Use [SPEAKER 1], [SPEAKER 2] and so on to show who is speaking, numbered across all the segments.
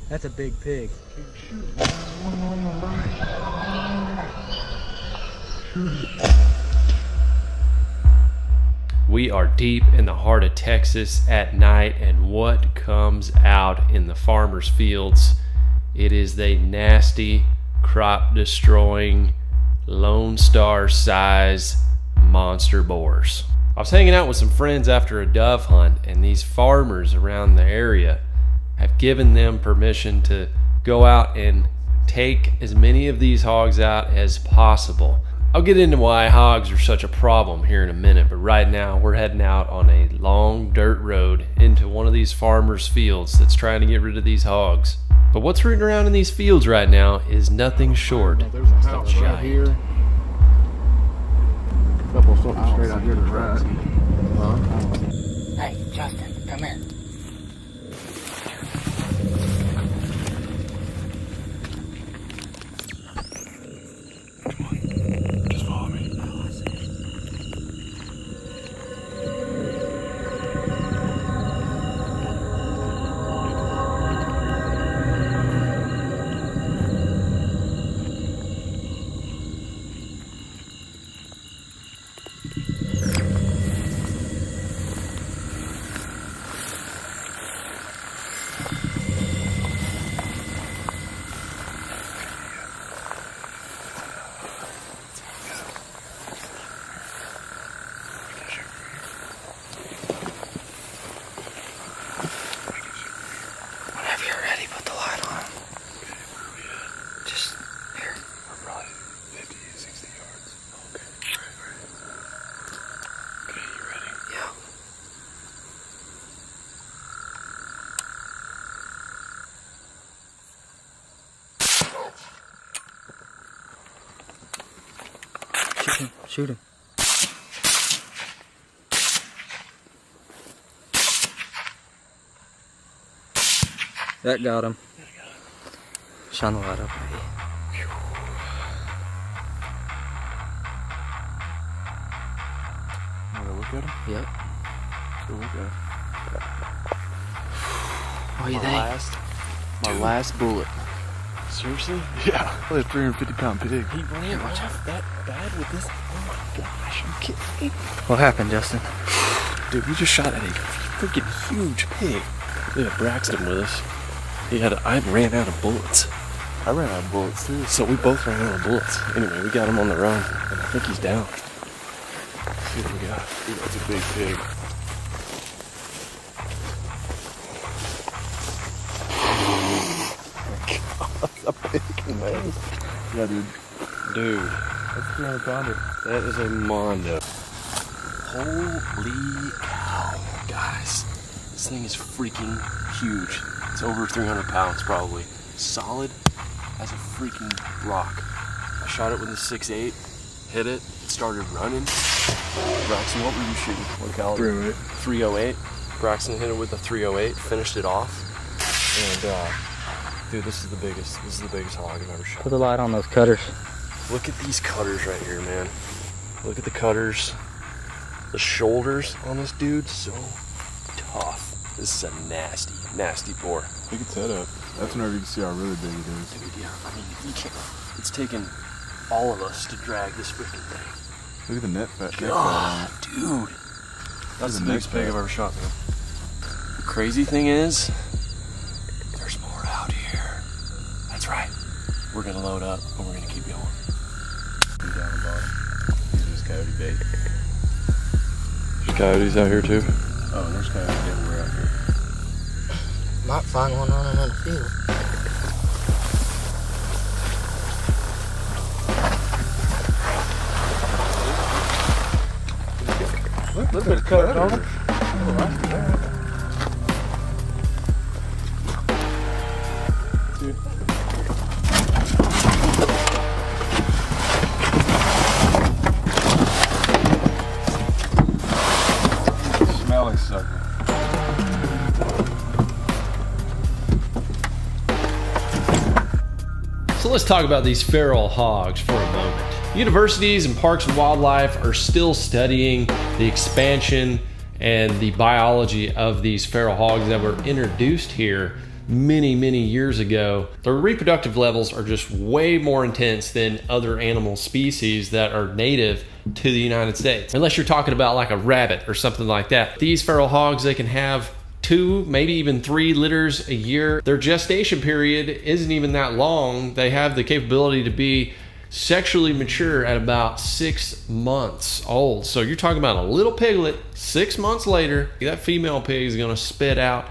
[SPEAKER 1] That's a big pig.
[SPEAKER 2] We are deep in the heart of Texas at night, and what comes out in the farmers' fields? It is the nasty, crop-destroying, Lone Star-size monster boars. I was hanging out with some friends after a dove hunt, and these farmers around the area have given them permission to go out and take as many of these hogs out as possible. I'll get into why hogs are such a problem here in a minute, but right now we're heading out on a long dirt road into one of these farmers' fields that's trying to get rid of these hogs. But what's rooting around in these fields right now is nothing short
[SPEAKER 3] There's a house
[SPEAKER 2] of
[SPEAKER 3] right here.
[SPEAKER 2] giant.
[SPEAKER 3] A couple of something straight out here to the right.
[SPEAKER 1] Hey, Justin, come here.
[SPEAKER 3] Just follow me.
[SPEAKER 1] Whenever you're ready, put the light on. Just here.
[SPEAKER 3] We're probably 50, 60 yards. Okay. Right. Okay, you ready?
[SPEAKER 1] Yeah. Shoot him. Shoot him. That got him. Shine the light up.
[SPEAKER 3] You wanna look at him?
[SPEAKER 1] Yep.
[SPEAKER 3] Go look at him.
[SPEAKER 1] What do you think?
[SPEAKER 3] My last bullet. Seriously? Yeah. Like a 350-pound pig.
[SPEAKER 1] He ran off
[SPEAKER 3] that bad with this? Oh my gosh, you kidding me?
[SPEAKER 1] What happened, Justin?
[SPEAKER 3] Dude, we just shot at a freaking huge pig. We had Braxton with us. I ran out of bullets. I ran out of bullets too. So we both ran out of bullets. Anyway, we got him on the run, and I think he's down. Let's see what we got. Dude, that's a big pig. A pig, man. Yeah, dude.
[SPEAKER 2] Dude,
[SPEAKER 3] That's 300 pounder.
[SPEAKER 2] that is a mondo.
[SPEAKER 3] Holy cow, guys. This thing is freaking huge. It's over 300 pounds probably. Solid as a freaking rock. I shot it with a 6.8, hit it, started running. Braxton, what were you shooting? What caliber? 308. Braxton hit it with a 308, finished it off. And dude, this is the biggest hog I've ever shot.
[SPEAKER 1] Put the light on those cutters.
[SPEAKER 3] Look at these cutters right here, man. Look at the cutters. The shoulders on this dude, so tough. This is a nasty, nasty boar.
[SPEAKER 4] Look at that up. That's whenever you can see how really big it is.
[SPEAKER 3] Dude, yeah, I mean, you can't. It's taken all of us to drag this freaking thing.
[SPEAKER 4] Look at the neck fat on
[SPEAKER 3] God,
[SPEAKER 4] it.
[SPEAKER 3] dude. That's
[SPEAKER 4] the
[SPEAKER 3] the biggest
[SPEAKER 4] neck
[SPEAKER 3] pig
[SPEAKER 4] fat.
[SPEAKER 3] I've ever shot, man. The crazy thing is, there's more out here. That's right. We're gonna load up and we're gonna keep going.
[SPEAKER 4] He's down the bottom. He's just coyote bait.
[SPEAKER 3] There's coyotes out here too.
[SPEAKER 4] Oh, there's coyotes everywhere out here.
[SPEAKER 1] Might find one running in the field.
[SPEAKER 3] Look at the cutters on them. Dude.
[SPEAKER 4] Smelly sucker.
[SPEAKER 2] So let's talk about these feral hogs for a moment. Universities and parks and wildlife are still studying the expansion and the biology of these feral hogs that were introduced here many, many years ago, their reproductive levels are just way more intense than other animal species that are native to the United States. Unless you're talking about like a rabbit or something like that. These feral hogs, they can have 2, maybe even 3 litters a year. Their gestation period isn't even that long. They have the capability to be sexually mature at about 6 months old. So you're talking about a little piglet, 6 months later, that female pig is gonna spit out,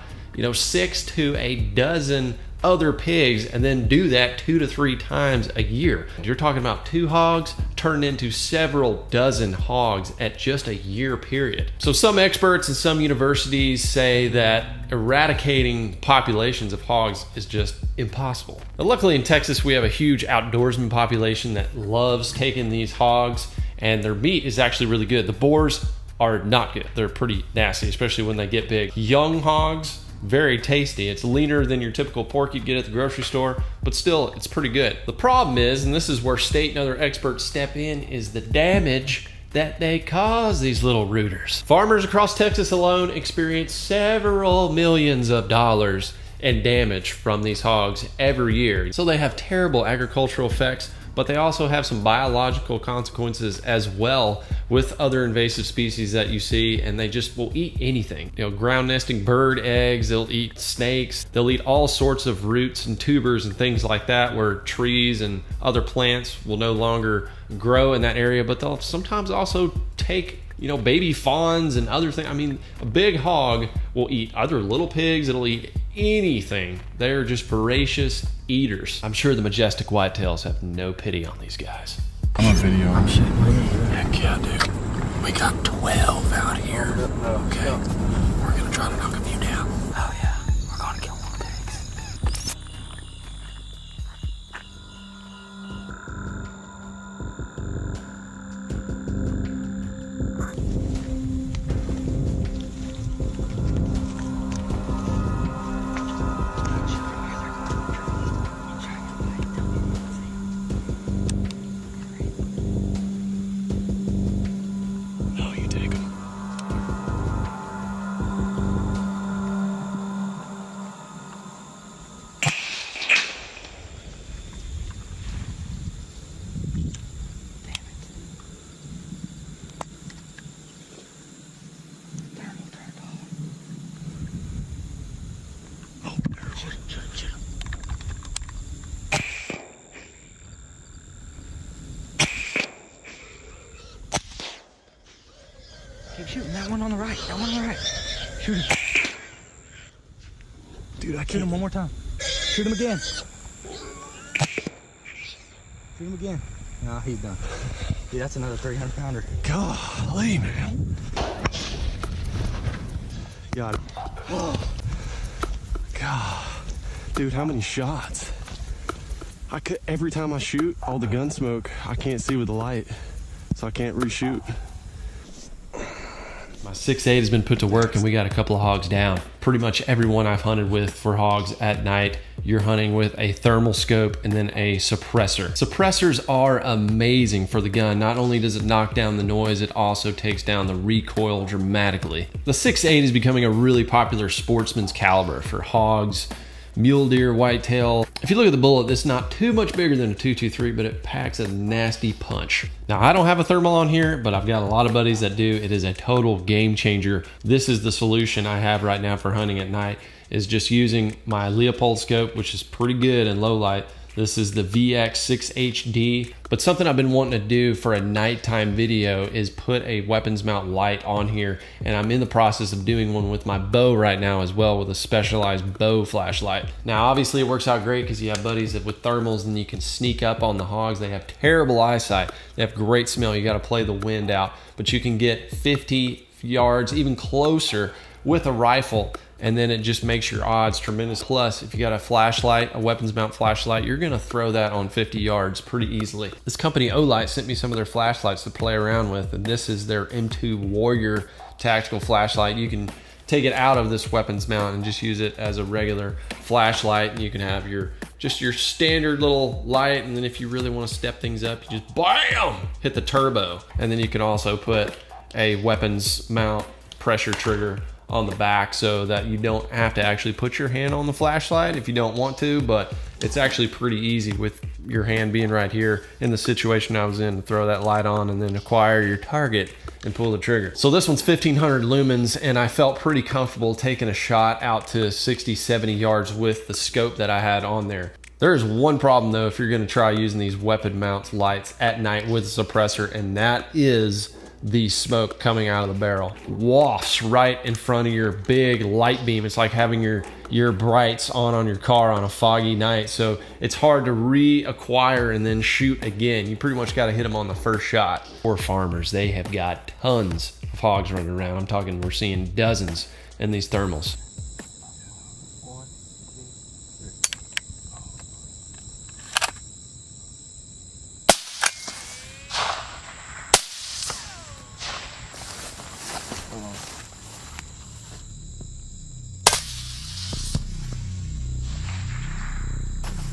[SPEAKER 2] 6 to a dozen other pigs, and then do that 2 to 3 times a year. You're talking about 2 hogs turned into several dozen hogs at just a year period. So some experts and some universities say that eradicating populations of hogs is just impossible. Now, luckily in Texas, we have a huge outdoorsman population that loves taking these hogs, and their meat is actually really good. The boars are not good. They're pretty nasty, especially when they get big. Young hogs, very tasty. It's leaner than your typical pork you'd get at the grocery store, but still, it's pretty good. The problem is, and this is where state and other experts step in, is the damage that they cause these little rooters. Farmers across Texas alone experience several millions of dollars in damage from these hogs every year. So they have terrible agricultural effects, but they also have some biological consequences as well with other invasive species that you see, and they just will eat anything. Ground nesting bird eggs, they'll eat snakes, they'll eat all sorts of roots and tubers and things like that, where trees and other plants will no longer grow in that area, but they'll sometimes also take baby fawns and other things. I mean, a big hog will eat other little pigs, it'll eat anything. They're just voracious eaters. I'm sure the majestic whitetails have no pity on these guys.
[SPEAKER 4] I'm on video.
[SPEAKER 3] Heck yeah, dude. We got 12 out here. Okay. We're gonna try to knock a few down. Oh yeah. We're gonna kill more pigs.
[SPEAKER 1] Keep shooting. That one on the right. That one on the right. Shoot him.
[SPEAKER 3] Dude, I
[SPEAKER 1] Shoot
[SPEAKER 3] can't.
[SPEAKER 1] him one more time. Shoot him again. Shoot him again. No, he's done. Dude, that's another 300 pounder.
[SPEAKER 3] Golly, man. Got it. Oh. God. Dude, how many shots? Every time I shoot, all the gun smoke, I can't see with the light, so I can't reshoot.
[SPEAKER 2] My 6.8 has been put to work, and we got a couple of hogs down. Pretty much everyone I've hunted with for hogs at night, you're hunting with a thermal scope and then a suppressor. Suppressors are amazing for the gun. Not only does it knock down the noise, it also takes down the recoil dramatically. The 6.8 is becoming a really popular sportsman's caliber for hogs, mule deer, whitetail. If you look at the bullet, it's not too much bigger than a .223, but it packs a nasty punch. Now, I don't have a thermal on here, but I've got a lot of buddies that do. It is a total game changer. This is the solution I have right now for hunting at night, is just using my Leopold scope, which is pretty good in low light. This is the VX6HD, but something I've been wanting to do for a nighttime video is put a weapons mount light on here, and I'm in the process of doing one with my bow right now as well, with a specialized bow flashlight. Now, obviously it works out great because you have buddies that with thermals and you can sneak up on the hogs. They have terrible eyesight. They have great smell. You got to play the wind out, but you can get 50 yards, even closer with a rifle, and then it just makes your odds tremendous. Plus, if you got a flashlight, a weapons mount flashlight, you're gonna throw that on 50 yards pretty easily. This company, Olight, sent me some of their flashlights to play around with, and this is their M2 Warrior tactical flashlight. You can take it out of this weapons mount and just use it as a regular flashlight, and you can have your standard little light, and then if you really want to step things up, you just BAM! Hit the turbo. And then you can also put a weapons mount pressure trigger on the back so that you don't have to actually put your hand on the flashlight if you don't want to, but it's actually pretty easy with your hand being right here in the situation I was in to throw that light on and then acquire your target and pull the trigger. So this one's 1500 lumens, and I felt pretty comfortable taking a shot out to 60, 70 yards with the scope that I had on there. There is one problem though if you're going to try using these weapon mount lights at night with a suppressor, and that is the smoke coming out of the barrel. Wafts right in front of your big light beam. It's like having your brights on your car on a foggy night, so it's hard to reacquire and then shoot again. You pretty much got to hit them on the first shot. Poor farmers, they have got tons of hogs running around. I'm talking, we're seeing dozens in these thermals.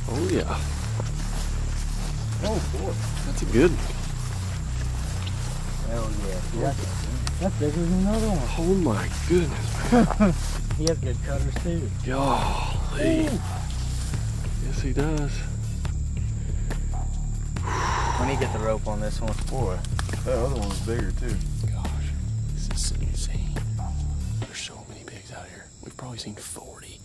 [SPEAKER 3] Oh yeah. Oh boy, that's a good one.
[SPEAKER 5] Hell yeah. That's bigger than another one.
[SPEAKER 3] Oh my goodness, man.
[SPEAKER 5] He has good cutters too.
[SPEAKER 3] Golly. Yes, he does.
[SPEAKER 5] When you get the rope on this one, boy.
[SPEAKER 4] That other one's bigger too.
[SPEAKER 3] Gosh, this is insane. There's so many pigs out here. We've probably seen 40.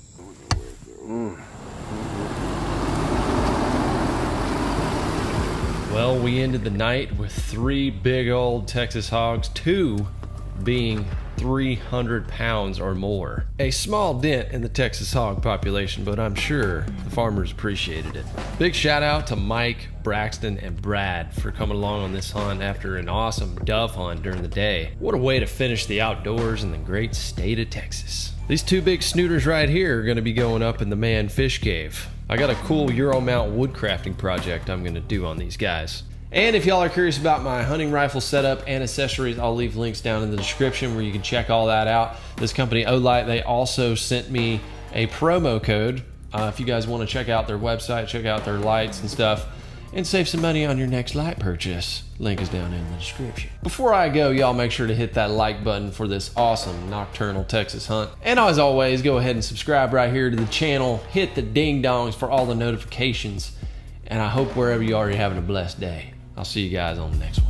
[SPEAKER 2] Well, we ended the night with 3 big old Texas hogs, 2 being 300 pounds or more. A small dent in the Texas hog population, but I'm sure the farmers appreciated it. Big shout out to Mike, Braxton, and Brad for coming along on this hunt after an awesome dove hunt during the day. What a way to finish the outdoors in the great state of Texas. These 2 big snooters right here are going to be going up in the Man Fish Cave. I got a cool Euro mount woodcrafting project I'm going to do on these guys. And if y'all are curious about my hunting rifle setup and accessories, I'll leave links down in the description where you can check all that out. This company, Olight, they also sent me a promo code. If you guys want to check out their website, check out their lights and stuff, and save some money on your next light purchase. Link is down in the description. Before I go, y'all make sure to hit that like button for this awesome nocturnal Texas hunt. And as always, go ahead and subscribe right here to the channel. Hit the ding dongs for all the notifications. And I hope wherever you are, you're having a blessed day. I'll see you guys on the next one.